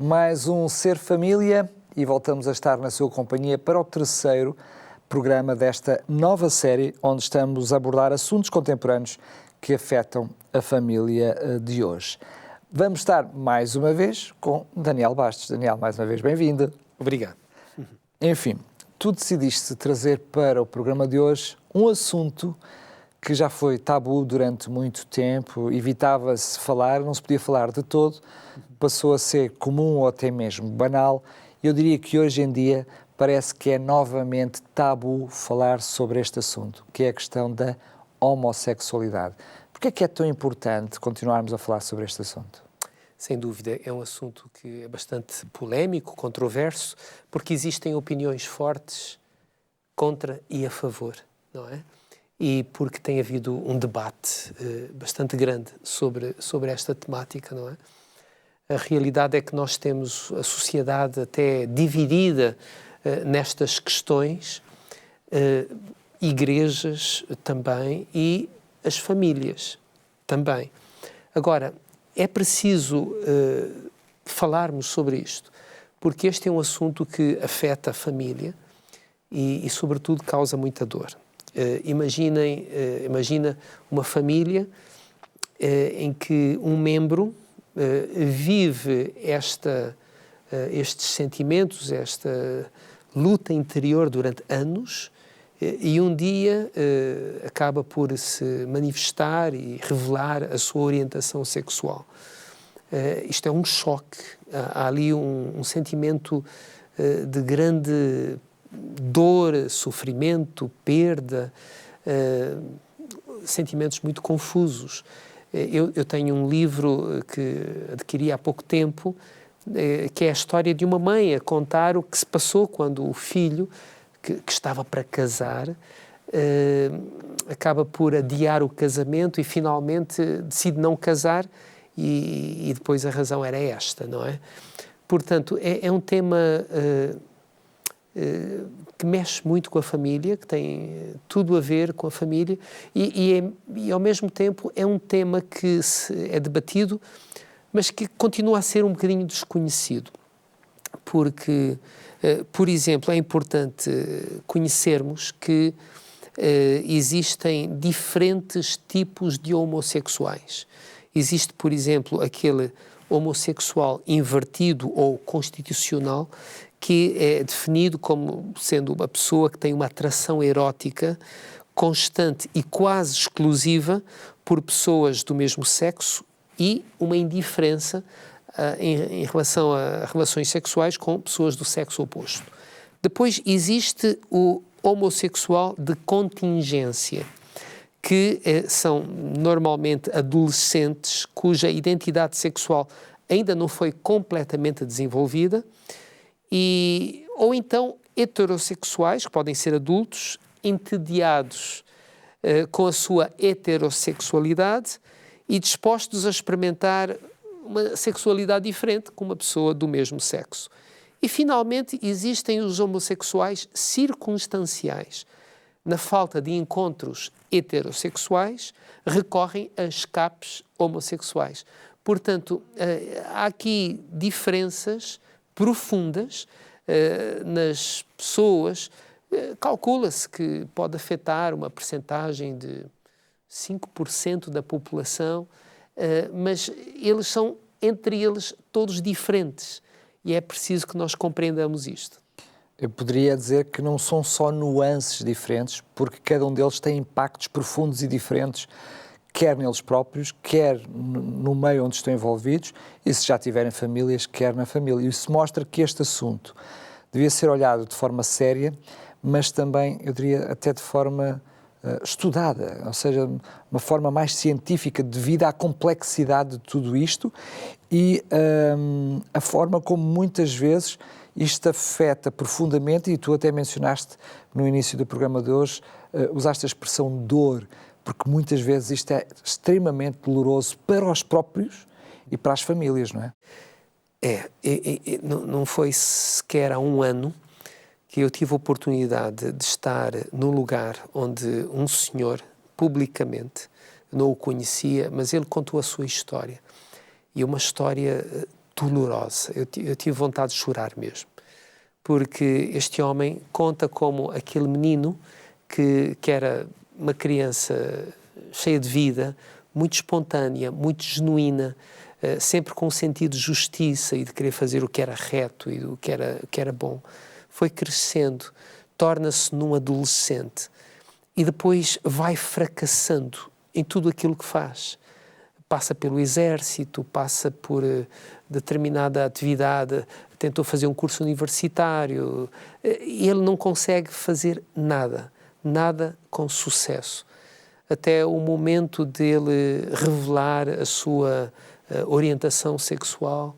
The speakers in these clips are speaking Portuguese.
Mais um Ser Família e voltamos a estar na sua companhia para o terceiro programa desta nova série, onde estamos a abordar assuntos contemporâneos que afetam a família de hoje. Vamos estar mais uma vez com Daniel Bastos. Daniel, mais uma vez, bem-vindo. Obrigado. Enfim, tu decidiste trazer para o programa de hoje um assunto que já foi tabu durante muito tempo, evitava-se falar, não se podia falar de todo, passou a ser comum ou até mesmo banal. Eu diria que hoje em dia parece que é novamente tabu falar sobre este assunto, que é a questão da homossexualidade. Por que é tão importante continuarmos a falar sobre este assunto? Sem dúvida, é um assunto que é bastante polémico, controverso, porque existem opiniões fortes contra e a favor, não é? E porque tem havido um debate bastante grande sobre esta temática, não é? A realidade é que nós temos a sociedade até dividida nestas questões, igrejas também e as famílias também. Agora, é preciso falarmos sobre isto, porque este é um assunto que afeta a família e sobretudo, causa muita dor. Imagina uma família em que um membro vive estes sentimentos, esta luta interior durante anos e um dia acaba por se manifestar e revelar a sua orientação sexual. Isto é um choque, há ali um sentimento de grande dor, sofrimento, perda, sentimentos muito confusos. Eu tenho um livro que adquiri há pouco tempo, que é a história de uma mãe a contar o que se passou quando o filho, que estava para casar, acaba por adiar o casamento e finalmente decide não casar e depois a razão era esta, não é? Portanto, é um tema que mexe muito com a família, que tem tudo a ver com a família e ao mesmo tempo é um tema que é debatido, mas que continua a ser um bocadinho desconhecido. Porque, por exemplo, é importante conhecermos que existem diferentes tipos de homossexuais. Existe, por exemplo, aquele homossexual invertido ou constitucional, que é definido como sendo uma pessoa que tem uma atração erótica constante e quase exclusiva por pessoas do mesmo sexo e uma indiferença em relação a relações sexuais com pessoas do sexo oposto. Depois existe o homossexual de contingência, que são normalmente adolescentes cuja identidade sexual ainda não foi completamente desenvolvida, ou então heterossexuais, que podem ser adultos, entediados com a sua heterossexualidade e dispostos a experimentar uma sexualidade diferente com uma pessoa do mesmo sexo. E, finalmente, existem os homossexuais circunstanciais. Na falta de encontros heterossexuais, recorrem a escapes homossexuais. Portanto, há aqui diferenças profundas nas pessoas. Calcula-se que pode afetar uma percentagem de 5% da população, mas eles são, entre eles, todos diferentes. E é preciso que nós compreendamos isto. Eu poderia dizer que não são só nuances diferentes, porque cada um deles tem impactos profundos e diferentes, quer neles próprios, quer no meio onde estão envolvidos, e se já tiverem famílias, quer na família. Isso mostra que este assunto devia ser olhado de forma séria, mas também, eu diria, até de forma estudada, ou seja, uma forma mais científica devido à complexidade de tudo isto e a forma como muitas vezes isto afeta profundamente, e tu até mencionaste no início do programa de hoje, usaste a expressão dor, porque muitas vezes isto é extremamente doloroso para os próprios e para as famílias, não é? Não foi sequer há um ano que eu tive a oportunidade de estar no lugar onde um senhor, publicamente, não o conhecia, mas ele contou a sua história. E uma história dolorosa. Eu tive vontade de chorar mesmo, porque este homem conta como aquele menino que era uma criança cheia de vida, muito espontânea, muito genuína, sempre com um sentido de justiça e de querer fazer o que era reto e o que era bom. Foi crescendo, torna-se num adolescente e depois vai fracassando em tudo aquilo que faz. Passa pelo exército, passa por determinada atividade, tentou fazer um curso universitário e ele não consegue fazer nada com sucesso. Até o momento dele revelar a sua orientação sexual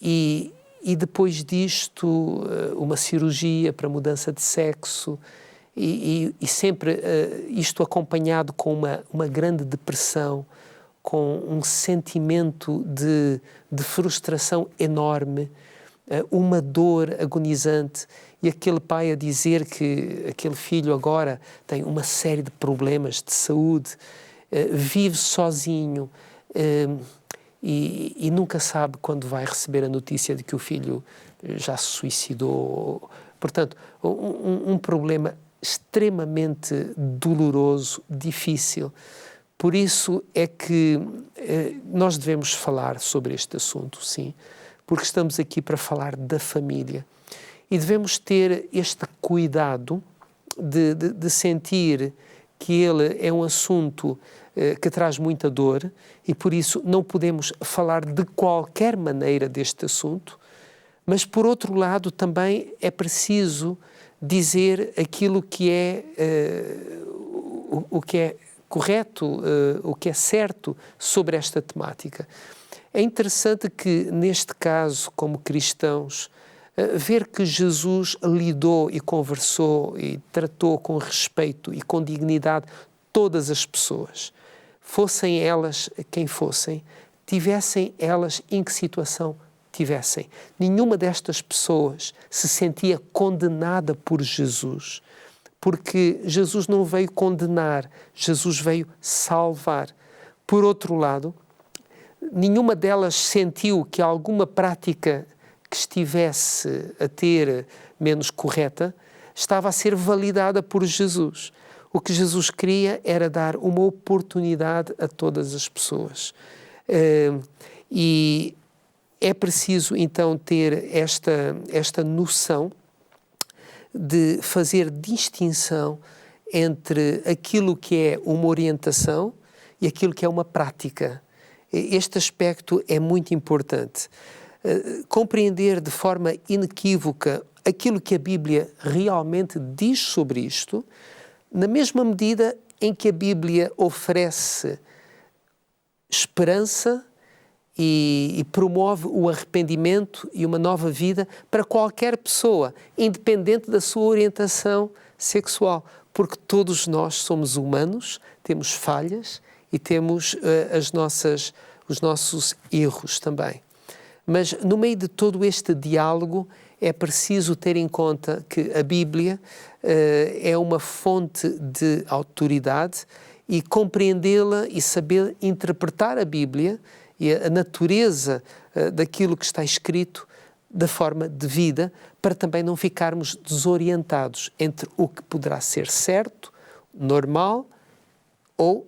e depois disto uma cirurgia para mudança de sexo e sempre isto acompanhado com uma grande depressão, com um sentimento de frustração enorme, uma dor agonizante e aquele pai a dizer que aquele filho agora tem uma série de problemas de saúde, vive sozinho e nunca sabe quando vai receber a notícia de que o filho já se suicidou. Portanto, um problema extremamente doloroso, difícil. Por isso é que nós devemos falar sobre este assunto, sim, porque estamos aqui para falar da família. E devemos ter este cuidado de sentir que ele é um assunto que traz muita dor e, por isso, não podemos falar de qualquer maneira deste assunto, mas, por outro lado, também é preciso dizer aquilo que é o que é correto, o que é certo sobre esta temática. É interessante que, neste caso, como cristãos, ver que Jesus lidou e conversou e tratou com respeito e com dignidade todas as pessoas, fossem elas quem fossem, tivessem elas em que situação tivessem. Nenhuma destas pessoas se sentia condenada por Jesus, porque Jesus não veio condenar, Jesus veio salvar. Por outro lado, nenhuma delas sentiu que alguma prática que estivesse a ter menos correta estava a ser validada por Jesus. O que Jesus queria era dar uma oportunidade a todas as pessoas. E é preciso então ter esta noção de fazer distinção entre aquilo que é uma orientação e aquilo que é uma prática. Este aspecto é muito importante. Compreender de forma inequívoca aquilo que a Bíblia realmente diz sobre isto, na mesma medida em que a Bíblia oferece esperança e promove o arrependimento e uma nova vida para qualquer pessoa, independente da sua orientação sexual, porque todos nós somos humanos, temos falhas e temos os nossos erros também. Mas no meio de todo este diálogo é preciso ter em conta que a Bíblia é uma fonte de autoridade e compreendê-la e saber interpretar a Bíblia e a natureza daquilo que está escrito da forma devida, para também não ficarmos desorientados entre o que poderá ser certo, normal ou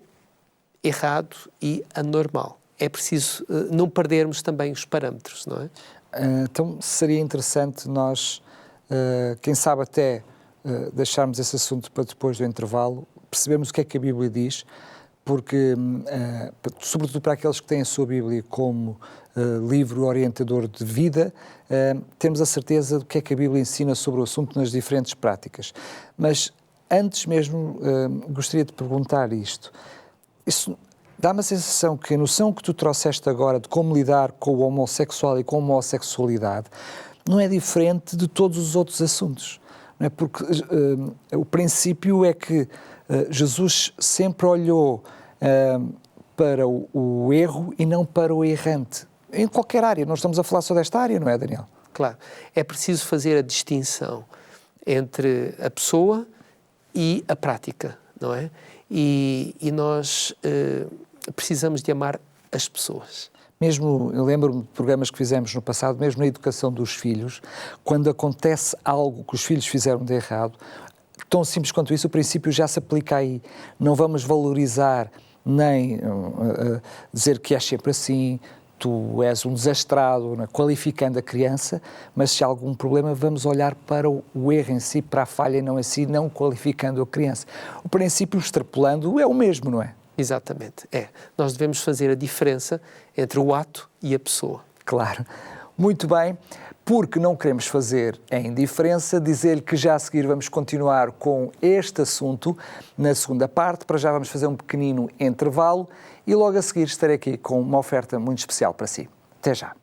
errado e anormal. É preciso não perdermos também os parâmetros, não é? Então seria interessante nós, quem sabe até deixarmos esse assunto para depois do intervalo, percebemos o que é que a Bíblia diz, porque, sobretudo para aqueles que têm a sua Bíblia como livro orientador de vida, temos a certeza do que é que a Bíblia ensina sobre o assunto nas diferentes práticas. Mas antes mesmo gostaria de perguntar isto. Isso dá-me a sensação que a noção que tu trouxeste agora de como lidar com o homossexual e com a homossexualidade não é diferente de todos os outros assuntos. Não é? Porque o princípio é que Jesus sempre olhou para o erro e não para o errante. Em qualquer área, nós estamos a falar só desta área, não é, Daniel? Claro, é preciso fazer a distinção entre a pessoa e a prática, não é? E nós precisamos de amar as pessoas. Mesmo, eu lembro-me de programas que fizemos no passado, mesmo na educação dos filhos, quando acontece algo que os filhos fizeram de errado, tão simples quanto isso, o princípio já se aplica aí. Não vamos valorizar nem dizer que és sempre assim, tu és um desastrado, né, qualificando a criança, mas se há algum problema vamos olhar para o erro em si, para a falha não em si, não qualificando a criança. O princípio, extrapolando, é o mesmo, não é? Exatamente, Nós devemos fazer a diferença entre o ato e a pessoa. Claro. Muito bem, porque não queremos fazer a indiferença, dizer-lhe que já a seguir vamos continuar com este assunto na segunda parte. Para já vamos fazer um pequenino intervalo e logo a seguir estarei aqui com uma oferta muito especial para si. Até já.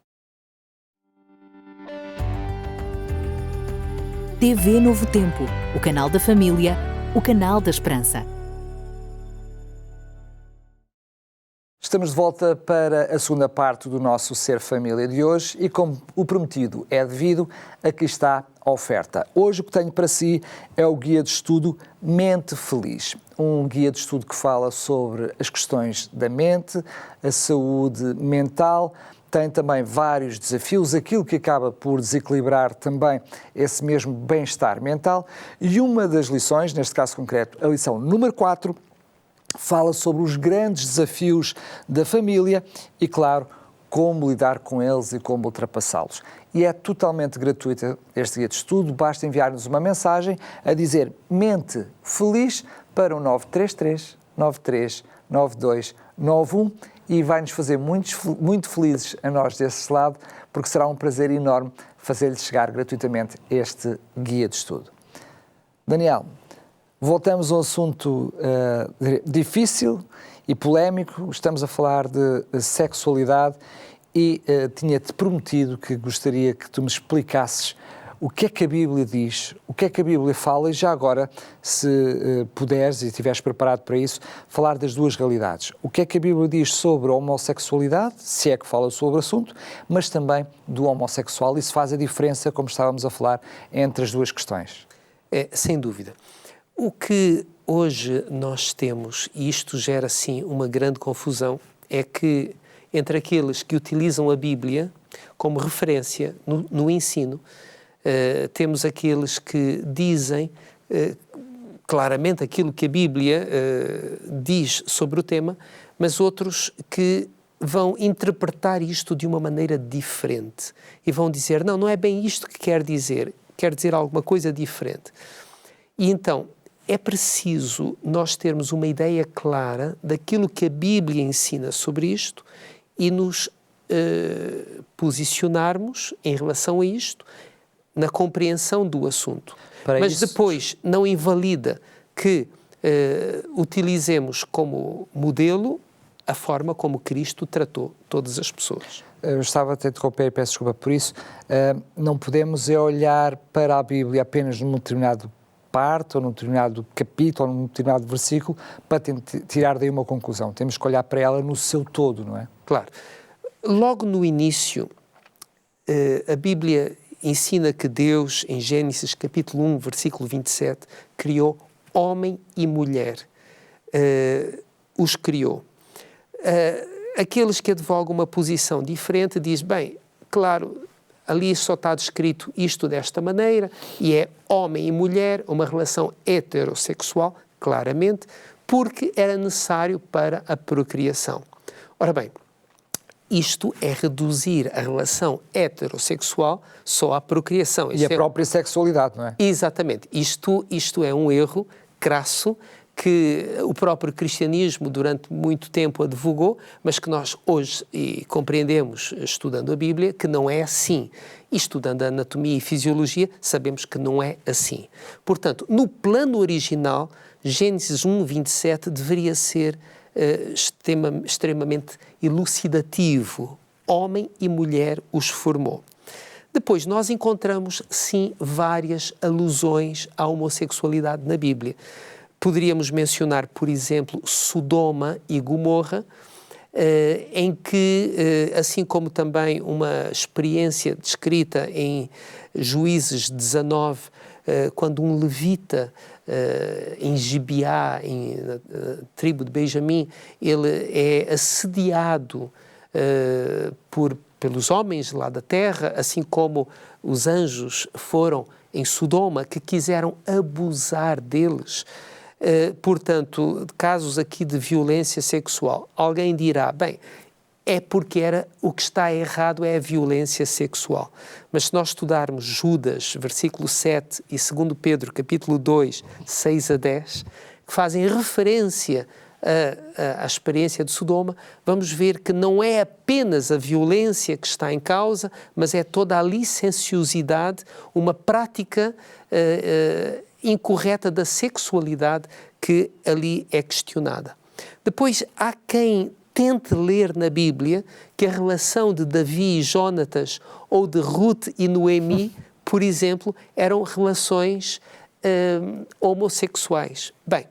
TV Novo Tempo, o canal da família, o canal da esperança. Estamos de volta para a segunda parte do nosso Ser Família de hoje e, como o prometido é devido, aqui está a oferta. Hoje o que tenho para si é o guia de estudo Mente Feliz. Um guia de estudo que fala sobre as questões da mente, a saúde mental, tem também vários desafios, aquilo que acaba por desequilibrar também esse mesmo bem-estar mental. E uma das lições, neste caso concreto, a lição número 4, fala sobre os grandes desafios da família e, claro, como lidar com eles e como ultrapassá-los. E é totalmente gratuito este guia de estudo, basta enviar-nos uma mensagem a dizer Mente Feliz para o 933 93 92 91 e vai-nos fazer muito felizes a nós desse lado, porque será um prazer enorme fazer-lhe chegar gratuitamente este guia de estudo. Daniel, voltamos a um assunto difícil e polémico. Estamos a falar de sexualidade e tinha-te prometido que gostaria que tu me explicasses o que é que a Bíblia diz, o que é que a Bíblia fala e já agora, se puderes e estiveres preparado para isso, falar das duas realidades. O que é que a Bíblia diz sobre a homossexualidade, se é que fala sobre o assunto, mas também do homossexual e se faz a diferença, como estávamos a falar, entre as duas questões. Sem dúvida. O que hoje nós temos, e isto gera sim uma grande confusão, é que entre aqueles que utilizam a Bíblia como referência no ensino, temos aqueles que dizem claramente aquilo que a Bíblia diz sobre o tema, mas outros que vão interpretar isto de uma maneira diferente e vão dizer, não é bem isto que quer dizer alguma coisa diferente. E então, é preciso nós termos uma ideia clara daquilo que a Bíblia ensina sobre isto e nos posicionarmos em relação a isto na compreensão do assunto. Mas depois não invalida que utilizemos como modelo a forma como Cristo tratou todas as pessoas. Eu estava a te interromper, peço desculpa por isso. Não podemos olhar para a Bíblia apenas num determinado parte, ou num determinado capítulo, ou num determinado versículo, para tirar daí uma conclusão. Temos que olhar para ela no seu todo, não é? Claro. Logo no início, a Bíblia ensina que Deus, em Gênesis capítulo 1, versículo 27, criou homem e mulher. Os criou. Aqueles que advogam uma posição diferente dizem, bem, claro, ali só está descrito isto desta maneira, e é homem e mulher, uma relação heterossexual, claramente, porque era necessário para a procriação. Ora bem, isto é reduzir a relação heterossexual só à procriação. E a própria sexualidade, não é? Exatamente. Isto é um erro crasso que o próprio cristianismo durante muito tempo advogou, mas que nós hoje compreendemos, estudando a Bíblia, que não é assim. E estudando a anatomia e fisiologia, sabemos que não é assim. Portanto, no plano original, Gênesis 1, 27 deveria ser extremamente elucidativo. Homem e mulher os formou. Depois, nós encontramos, sim, várias alusões à homossexualidade na Bíblia. Poderíamos mencionar, por exemplo, Sodoma e Gomorra, em que, assim como também uma experiência descrita em Juízes 19, quando um levita em Gibeá, na tribo de Benjamim, ele é assediado pelos homens lá da terra, assim como os anjos foram em Sodoma, que quiseram abusar deles. Portanto, casos aqui de violência sexual. Alguém dirá, bem, é porque o que está errado é a violência sexual. Mas se nós estudarmos Judas, versículo 7, e 2 Pedro, capítulo 2, 6 a 10, que fazem referência à experiência de Sodoma, vamos ver que não é apenas a violência que está em causa, mas é toda a licenciosidade, uma prática incorreta da sexualidade que ali é questionada. Depois, há quem tente ler na Bíblia que a relação de Davi e Jónatas ou de Ruth e Noemi, por exemplo, eram relações homossexuais. Bem,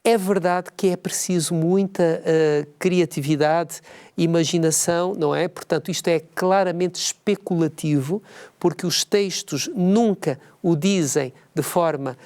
é verdade que é preciso muita criatividade, imaginação, não é? Portanto, isto é claramente especulativo, porque os textos nunca o dizem de forma,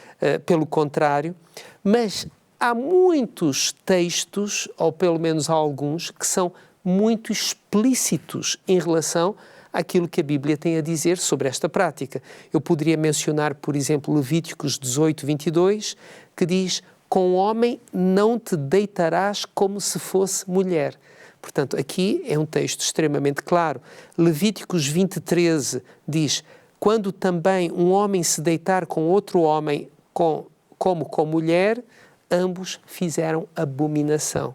pelo contrário, mas há muitos textos, ou pelo menos alguns, que são muito explícitos em relação àquilo que a Bíblia tem a dizer sobre esta prática. Eu poderia mencionar, por exemplo, Levíticos 18, 22, que diz: com o homem não te deitarás como se fosse mulher. Portanto, aqui é um texto extremamente claro. Levíticos 20, 13 diz: quando também um homem se deitar com outro homem como com mulher, ambos fizeram abominação.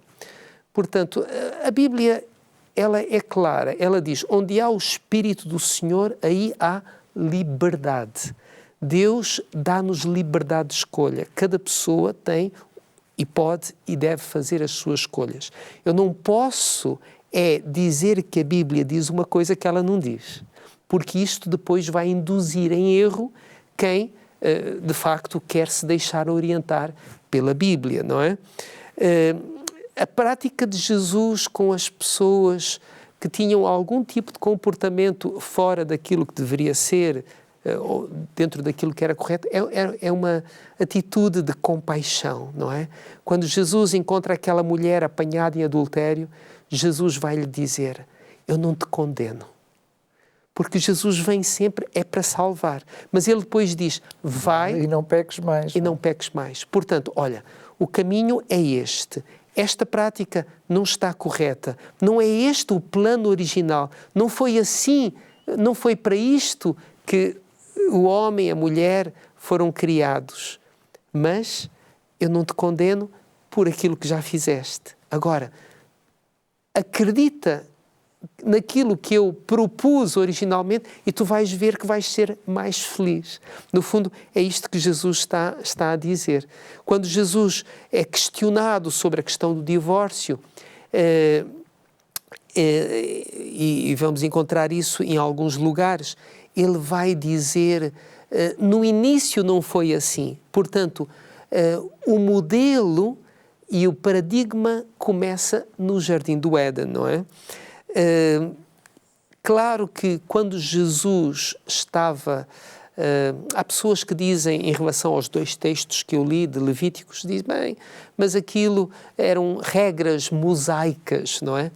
Portanto, a Bíblia, ela é clara. Ela diz, onde há o Espírito do Senhor, aí há liberdade. Deus dá-nos liberdade de escolha. Cada pessoa tem e pode e deve fazer as suas escolhas. Eu não posso dizer que a Bíblia diz uma coisa que ela não diz, porque isto depois vai induzir em erro quem, de facto, quer se deixar orientar pela Bíblia, não é? A prática de Jesus com as pessoas que tinham algum tipo de comportamento fora daquilo que deveria ser, ou dentro daquilo que era correto, é uma atitude de compaixão, não é? Quando Jesus encontra aquela mulher apanhada em adultério, Jesus vai lhe dizer, eu não te condeno. Porque Jesus vem sempre para salvar. Mas ele depois diz, vai... E não peques mais. E não peques mais. Portanto, olha, o caminho é este. Esta prática não está correta. Não é este o plano original. Não foi assim, não foi para isto que o homem e a mulher foram criados. Mas eu não te condeno por aquilo que já fizeste. Agora, acredita naquilo que eu propus originalmente e tu vais ver que vais ser mais feliz. No fundo, é isto que Jesus está a dizer. Quando Jesus é questionado sobre a questão do divórcio, e vamos encontrar isso em alguns lugares, ele vai dizer, no início não foi assim. Portanto, o modelo e o paradigma começa no Jardim do Éden, não é? Claro que quando Jesus estava... há pessoas que dizem, em relação aos dois textos que eu li de Levíticos, dizem, bem, mas aquilo eram regras mosaicas, não é?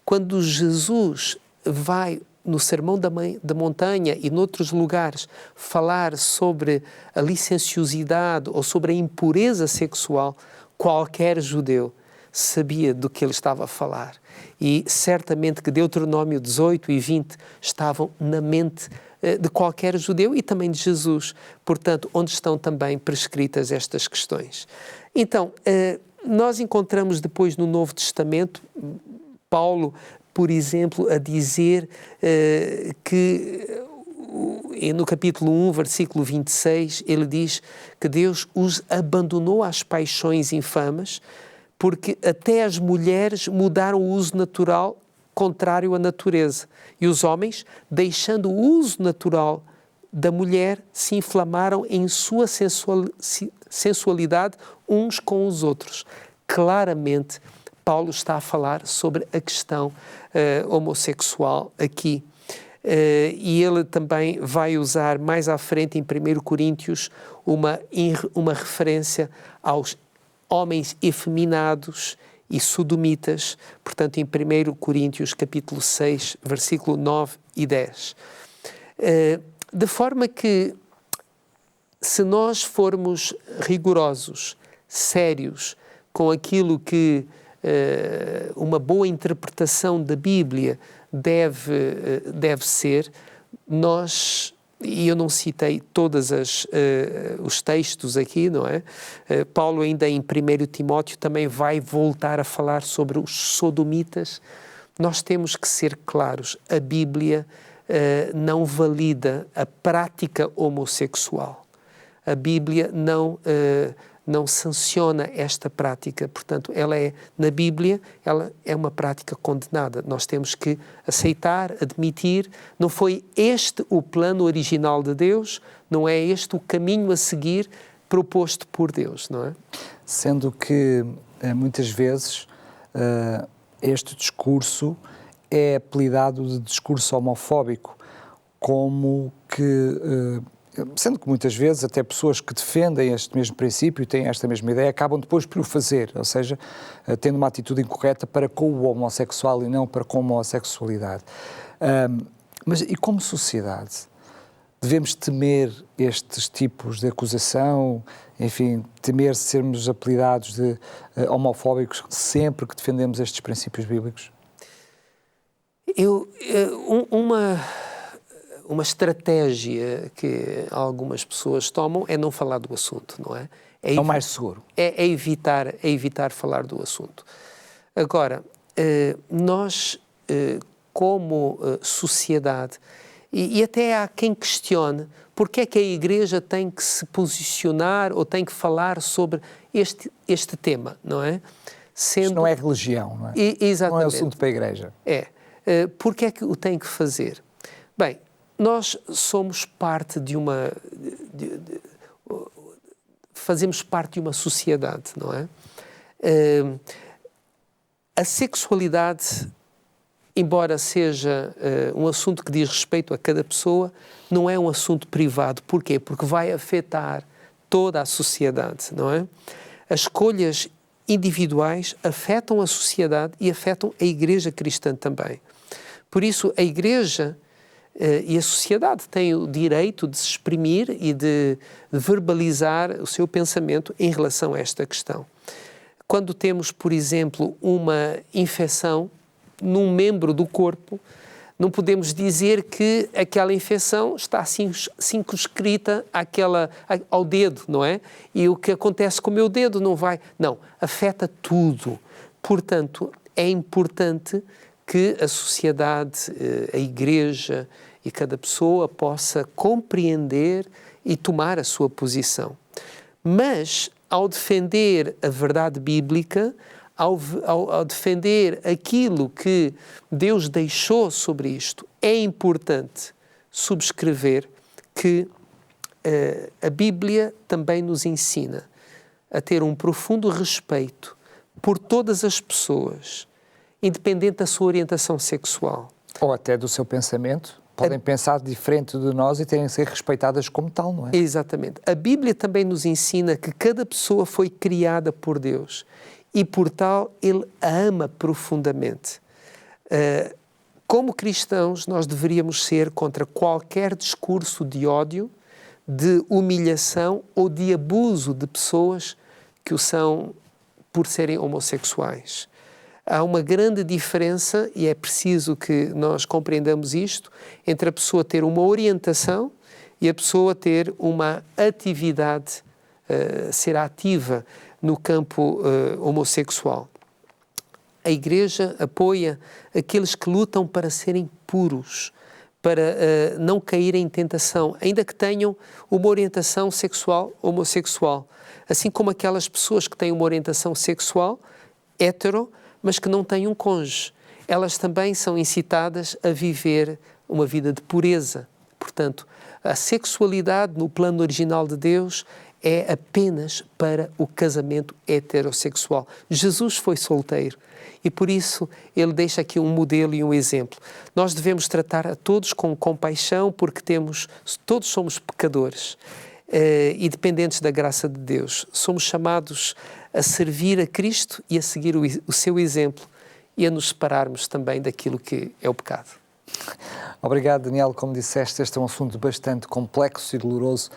Quando Jesus vai no Sermão da Montanha e noutros lugares falar sobre a licenciosidade ou sobre a impureza sexual, qualquer judeu sabia do que ele estava a falar. E certamente que Deuteronômio 18 e 20 estavam na mente de qualquer judeu e também de Jesus. Portanto, onde estão também prescritas estas questões. Então, nós encontramos depois no Novo Testamento, Paulo, por exemplo, a dizer que no capítulo 1, versículo 26, ele diz que Deus os abandonou às paixões infames, porque até as mulheres mudaram o uso natural contrário à natureza. E os homens, deixando o uso natural da mulher, se inflamaram em sua sensualidade uns com os outros. Claramente, Paulo está a falar sobre a questão homossexual aqui. E ele também vai usar mais à frente, em 1 Coríntios, uma referência aos homens efeminados e sodomitas, portanto em 1 Coríntios capítulo 6, versículo 9 e 10. De forma que, se nós formos rigorosos, sérios, com aquilo que uma boa interpretação da Bíblia deve ser, nós, e eu não citei todos os textos aqui, não é? Paulo ainda em 1 Timóteo também vai voltar a falar sobre os sodomitas. Nós temos que ser claros, a Bíblia não valida a prática homossexual. A Bíblia não sanciona esta prática, portanto, na Bíblia, ela é uma prática condenada. Nós temos que aceitar, admitir, não foi este o plano original de Deus, não é este o caminho a seguir proposto por Deus, não é? Sendo que, muitas vezes, este discurso é apelidado de discurso homofóbico, como que... sendo que muitas vezes até pessoas que defendem este mesmo princípio e têm esta mesma ideia acabam depois por o fazer, ou seja, tendo uma atitude incorreta para com o homossexual e não para com a homossexualidade. Mas e como sociedade, devemos temer estes tipos de acusação, enfim, temer sermos apelidados de homofóbicos sempre que defendemos estes princípios bíblicos? Uma estratégia que algumas pessoas tomam é não falar do assunto, não é? É o mais seguro. É evitar falar do assunto. Agora, nós, como sociedade, e até há quem questione porque é que a Igreja tem que se posicionar ou tem que falar sobre este tema, não é? Isto não é religião, não é? Exatamente. Não é assunto para a Igreja. Porque é que o tem que fazer? Bem, nós somos parte de fazemos parte de uma sociedade, não é? A sexualidade, embora seja um assunto que diz respeito a cada pessoa, não é um assunto privado. Porquê? Porque vai afetar toda a sociedade, não é? As escolhas individuais afetam a sociedade e afetam a Igreja cristã também. Por isso, a Igreja e a sociedade têm o direito de se exprimir e de verbalizar o seu pensamento em relação a esta questão. Quando temos, por exemplo, uma infecção num membro do corpo, não podemos dizer que aquela infecção está circunscrita ao dedo, não é? E o que acontece com o meu dedo não vai... Não, afeta tudo. Portanto, é importante que a sociedade, a Igreja e cada pessoa possa compreender e tomar a sua posição. Mas, ao defender a verdade bíblica, ao defender aquilo que Deus deixou sobre isto, é importante subscrever que a Bíblia também nos ensina a ter um profundo respeito por todas as pessoas, independente da sua orientação sexual. Ou até do seu pensamento. Podem pensar diferente de nós e terem de ser respeitadas como tal, não é? Exatamente. A Bíblia também nos ensina que cada pessoa foi criada por Deus e, por tal, Ele a ama profundamente. Como cristãos, nós deveríamos ser contra qualquer discurso de ódio, de humilhação ou de abuso de pessoas que o são por serem homossexuais. Há uma grande diferença, e é preciso que nós compreendamos isto, entre a pessoa ter uma orientação e a pessoa ter uma atividade, ser ativa no campo homossexual. A Igreja apoia aqueles que lutam para serem puros, para não caírem em tentação, ainda que tenham uma orientação sexual homossexual. Assim como aquelas pessoas que têm uma orientação sexual hétero, mas que não têm um cônjuge. Elas também são incitadas a viver uma vida de pureza. Portanto, a sexualidade no plano original de Deus é apenas para o casamento heterossexual. Jesus foi solteiro e por isso ele deixa aqui um modelo e um exemplo. Nós devemos tratar a todos com compaixão porque todos somos pecadores e dependentes da graça de Deus. Somos chamados a servir a Cristo e a seguir o seu exemplo e a nos separarmos também daquilo que é o pecado. Obrigado, Daniel. Como disseste, este é um assunto bastante complexo e doloroso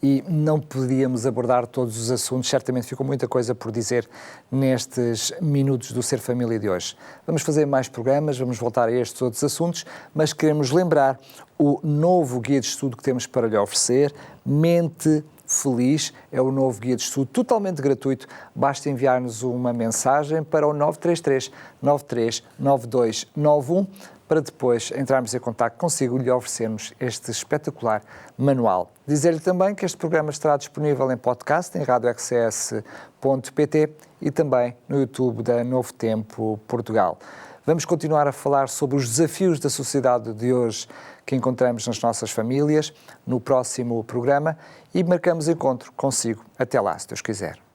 e não podíamos abordar todos os assuntos. Certamente ficou muita coisa por dizer nestes minutos do Ser Família de hoje. Vamos fazer mais programas, vamos voltar a estes outros assuntos, mas queremos lembrar o novo guia de estudo que temos para lhe oferecer, Mente Feliz, é o novo guia de estudo totalmente gratuito. Basta enviar-nos uma mensagem para o 933 93 9291 para depois entrarmos em contacto consigo e lhe oferecermos este espetacular manual. Dizer-lhe também que este programa estará disponível em podcast em radiorcs.pt e também no YouTube da Novo Tempo Portugal. Vamos continuar a falar sobre os desafios da sociedade de hoje que encontramos nas nossas famílias no próximo programa e marcamos encontro consigo. Até lá, se Deus quiser.